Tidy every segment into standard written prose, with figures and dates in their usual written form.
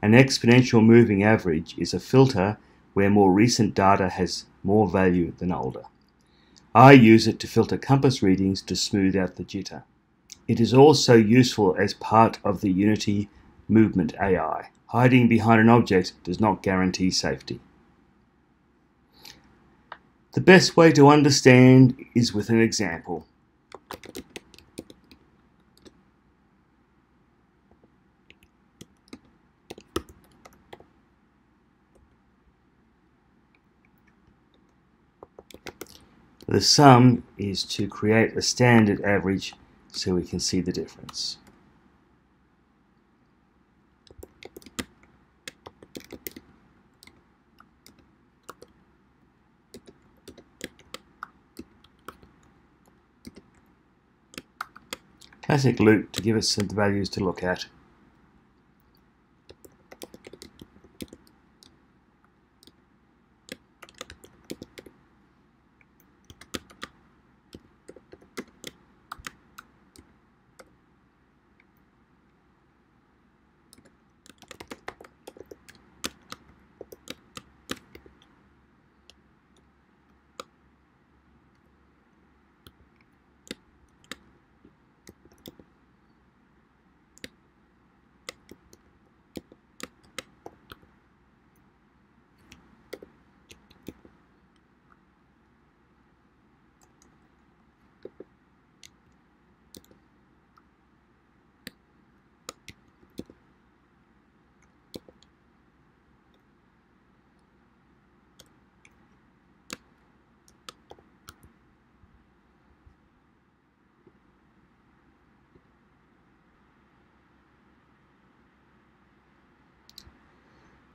An exponential moving average is a filter where more recent data has more value than older. I use it to filter compass readings to smooth out the jitter. It is also useful as part of the Unity movement AI. Hiding behind an object does not guarantee safety. The best way to understand is with an example. The sum is to create a standard average so we can see the difference. Classic loop to give us some values to look at.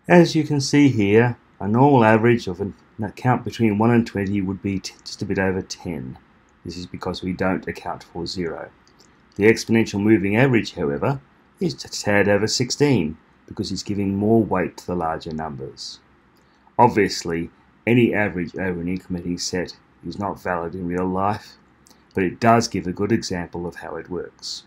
As you can see here, a normal average of an account between 1 and 20 would be just a bit over 10. This is because we don't account for 0. The exponential moving average, however, is just a tad over 16 because it's giving more weight to the larger numbers. Obviously, any average over an incrementing set is not valid in real life, but it does give a good example of how it works.